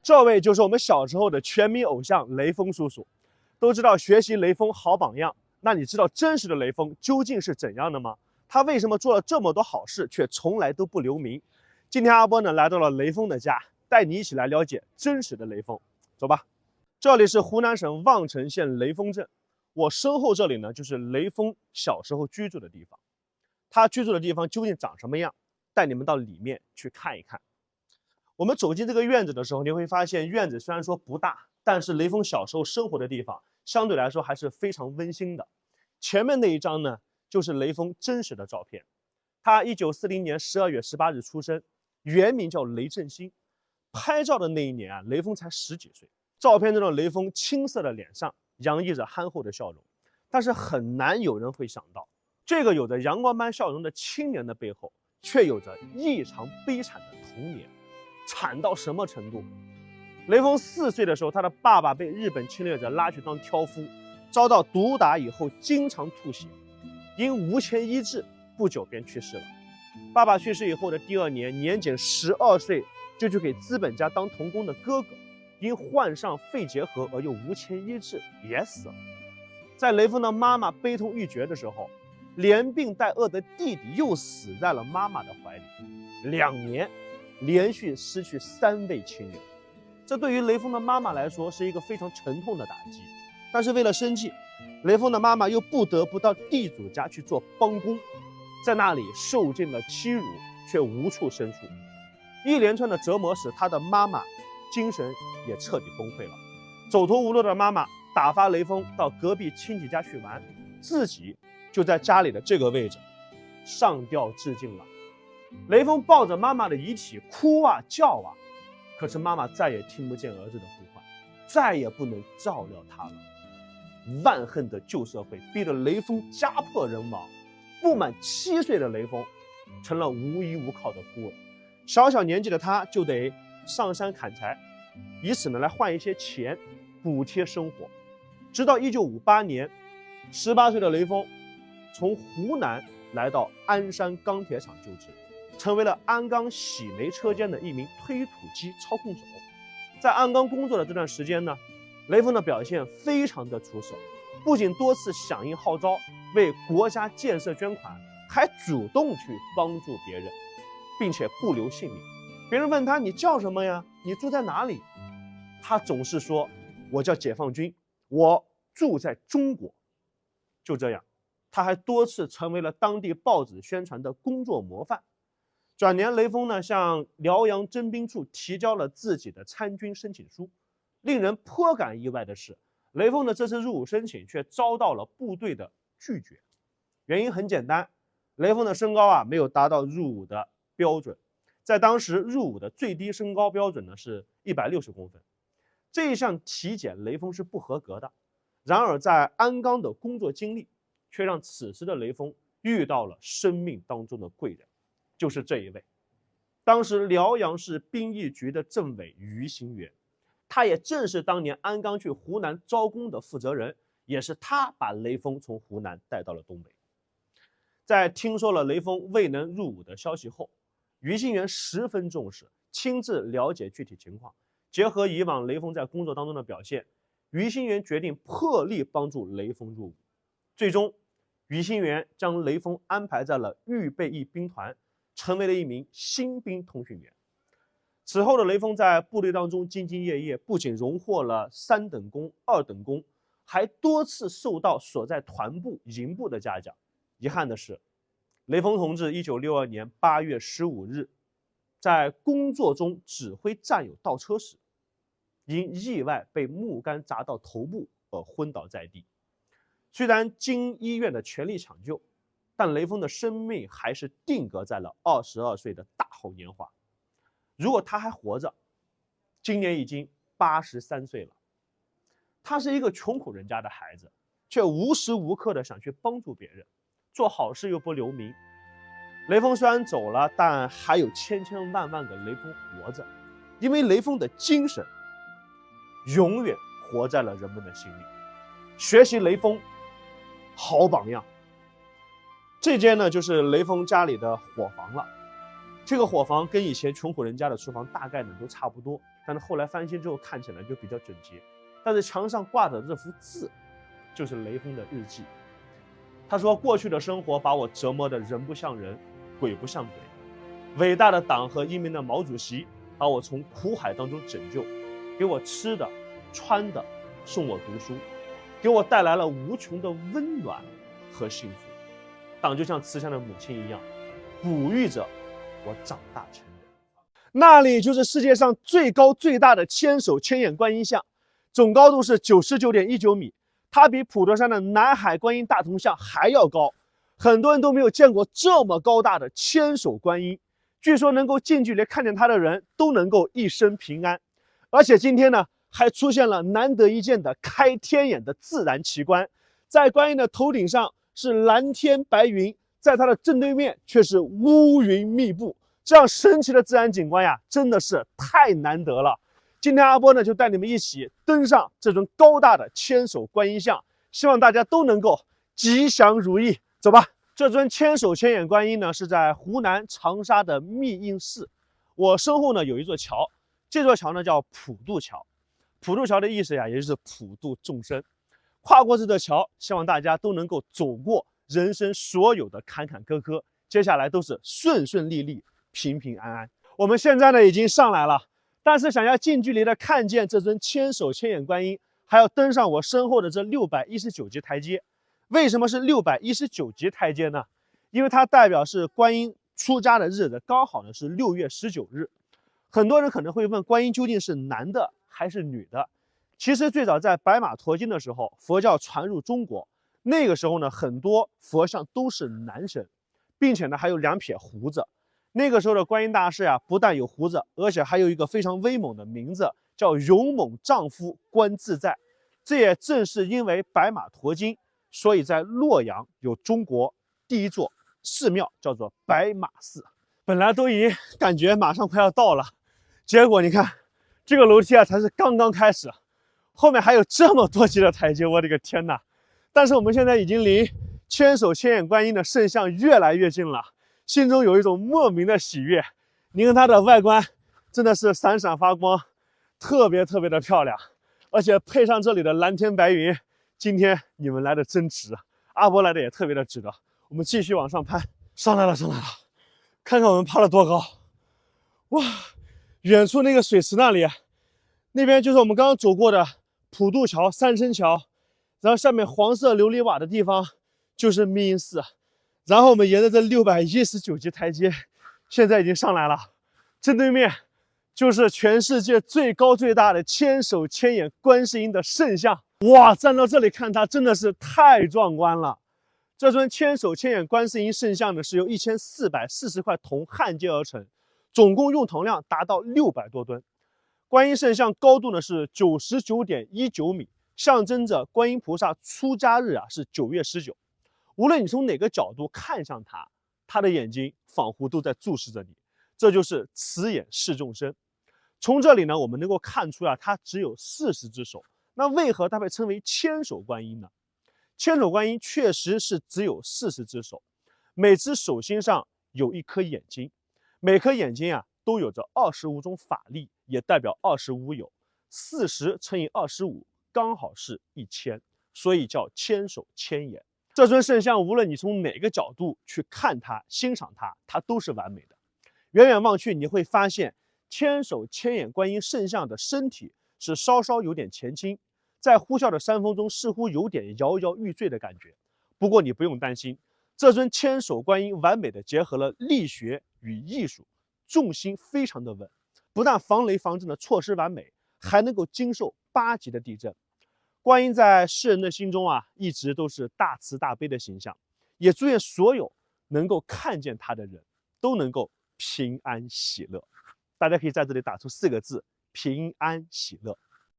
这位就是我们小时候的全民偶像雷锋叔叔。都知道学习雷锋好榜样，那你知道真实的雷锋究竟是怎样的吗？他为什么做了这么多好事，却从来都不留名？今天阿波呢来到了雷锋的家，带你一起来了解真实的雷锋。走吧，这里是湖南省望城县雷锋镇，我身后这里呢就是雷锋小时候居住的地方。他居住的地方究竟长什么样？带你们到里面去看一看。我们走进这个院子的时候，你会发现院子虽然说不大，但是雷锋小时候生活的地方相对来说还是非常温馨的。前面那一张呢，就是雷锋真实的照片。他1940年12月18日出生，原名叫雷振兴。拍照的那一年啊，雷锋才10几岁。照片中的雷锋青涩的脸上洋溢着憨厚的笑容，但是很难有人会想到，这个有着阳光般笑容的青年的背后，却有着异常悲惨的童年。惨到什么程度？雷锋4岁的时候，他的爸爸被日本侵略者拉去当挑夫，遭到毒打以后经常吐血，因无钱医治，不久便去世了。爸爸去世以后的第2年，年仅12岁就去给资本家当童工的哥哥，因患上肺结核而又无钱医治，也死了。在雷锋的妈妈悲痛欲绝的时候，连病带饿的弟弟又死在了妈妈的怀里，2年连续失去3位亲人，这对于雷锋的妈妈来说是一个非常沉痛的打击。但是为了生计，雷锋的妈妈又不得不到地主家去做帮工，在那里受尽了欺辱，却无处申诉。一连串的折磨使他的妈妈精神也彻底崩溃了。走投无路的妈妈打发雷锋到隔壁亲戚家去玩，自己就在家里的这个位置上吊自尽了。雷锋抱着妈妈的遗体哭啊叫啊，可是妈妈再也听不见儿子的呼唤，再也不能照料他了。万恨的旧社会逼得雷锋家破人亡，不满7岁的雷锋成了无依无靠的孤儿。小小年纪的他就得上山砍柴，以此呢来换一些钱补贴生活。直到1958年，18岁的雷锋从湖南来到鞍山钢铁厂就职，成为了鞍钢洗煤车间的一名推土机操控手。在鞍钢工作的这段时间呢，雷锋的表现非常的出色，不仅多次响应号召为国家建设捐款，还主动去帮助别人，并且不留姓名。别人问他你叫什么呀？你住在哪里？他总是说我叫解放军，我住在中国。就这样，他还多次成为了当地报纸宣传的工作模范。转年，雷锋呢向辽阳征兵处提交了自己的参军申请书。令人颇感意外的是，雷锋的这次入伍申请却遭到了部队的拒绝。原因很简单，雷锋的身高没有达到入伍的标准，在当时入伍的最低身高标准呢是160公分。这一项体检雷锋是不合格的。然而在鞍钢的工作经历却让此时的雷锋遇到了生命当中的贵人，就是这一位，当时辽阳市兵役局的政委于新元。他也正是当年鞍钢去湖南招工的负责人，也是他把雷锋从湖南带到了东北。在听说了雷锋未能入伍的消息后，于新元十分重视，亲自了解具体情况，结合以往雷锋在工作当中的表现，于新元决定破例帮助雷锋入伍。最终，于新元将雷锋安排在了预备役兵团，成为了一名新兵通讯员。此后的雷锋在部队当中兢兢业业，不仅荣获了3等功、2等功，还多次受到所在团部、营部的嘉奖。遗憾的是，雷锋同志1962年8月15日在工作中指挥战友倒车时，因意外被木杆砸到头部而昏倒在地。虽然经医院的全力抢救，但雷锋的生命还是定格在了22岁的大好年华。如果他还活着，今年已经83岁了。他是一个穷苦人家的孩子，却无时无刻的想去帮助别人，做好事又不留名。雷锋虽然走了，但还有千千万万个雷锋活着，因为雷锋的精神永远活在了人们的心里。学习雷锋，好榜样。这间呢，就是雷锋家里的伙房了。这个伙房跟以前穷苦人家的厨房大概呢都差不多，但是后来翻新之后看起来就比较整洁。但是墙上挂着这幅字，就是雷锋的日记。他说：“过去的生活把我折磨得人不像人，鬼不像鬼。伟大的党和英明的毛主席把我从苦海当中拯救，给我吃的、穿的，送我读书，给我带来了无穷的温暖和幸福。党就像慈祥的母亲一样，哺育着我长大成人。”那里就是世界上最高最大的千手千眼观音像，总高度是99.19米，它比普陀山的南海观音大铜像还要高。很多人都没有见过这么高大的千手观音，据说能够近距离看见它的人都能够一生平安。而且今天呢，还出现了难得一见的开天眼的自然奇观，在观音的头顶上是蓝天白云，在它的正对面却是乌云密布。这样神奇的自然景观呀，真的是太难得了。今天阿波呢就带你们一起登上这尊高大的千手观音像，希望大家都能够吉祥如意。走吧，这尊千手千眼观音呢是在湖南长沙的密印寺。我身后呢有一座桥，这座桥呢叫普渡桥。普渡桥的意思呀，也就是普度众生。跨过这座桥，希望大家都能够走过人生所有的坎坎坷坷，接下来都是顺顺利利、平平安安。我们现在呢已经上来了，但是想要近距离的看见这尊千手千眼观音，还要登上我身后的这619级台阶。为什么是619级台阶呢？因为它代表是观音出家的日子，刚好呢是6月19日。很多人可能会问，观音究竟是男的还是女的？其实最早在白马驮经的时候，佛教传入中国，那个时候呢，很多佛像都是男神，并且呢还有2撇胡子。那个时候的观音大士呀，不但有胡子，而且还有一个非常威猛的名字，叫勇猛丈夫观自在。这也正是因为白马驮经，所以在洛阳有中国第一座寺庙，叫做白马寺。本来都已经感觉马上快要到了，结果你看这个楼梯啊，才是刚刚开始，后面还有这么多级的台阶，我的个天哪！但是我们现在已经离千手千眼观音的圣像越来越近了，心中有一种莫名的喜悦。你看它的外观真的是闪闪发光，特别的漂亮，而且配上这里的蓝天白云，今天你们来的真值，阿波来的也特别的值得。我们继续往上攀，上来了，看看我们爬了多高！哇，远处那个水池那里，那边就是我们刚刚走过的普渡桥、三生桥，然后下面黄色琉璃瓦的地方就是密印寺，然后我们沿着这619级台阶，现在已经上来了，正对面就是全世界最高最大的千手千眼观世音的圣像。哇，站到这里看它真的是太壮观了。这尊千手千眼观世音圣像呢，是由1440块铜焊接而成，总共用铜量达到600多吨。观音圣像高度呢是99.19米，象征着观音菩萨出家日啊是9月19。无论你从哪个角度看向它，它的眼睛仿佛都在注视着你，这就是慈眼视众生。从这里呢，我们能够看出啊，它只有40只手。那为何它被称为千手观音呢？千手观音确实是只有40只手，每只手心上有一颗眼睛，每颗眼睛啊都有着25种法力，也代表25有，40乘以25刚好是1000，所以叫千手千眼。这尊圣像，无论你从哪个角度去看它、欣赏它，它都是完美的。远远望去，你会发现千手千眼观音圣像的身体是稍稍有点前倾，在呼啸的山峰中似乎有点摇摇欲坠的感觉。不过你不用担心，这尊千手观音完美的结合了力学与艺术，重心非常的稳，不但防雷防震的措施完美，还能够经受8级的地震。观音在世人的心中啊，一直都是大慈大悲的形象，也祝愿所有能够看见他的人都能够平安喜乐。大家可以在这里打出4个字：平安喜乐。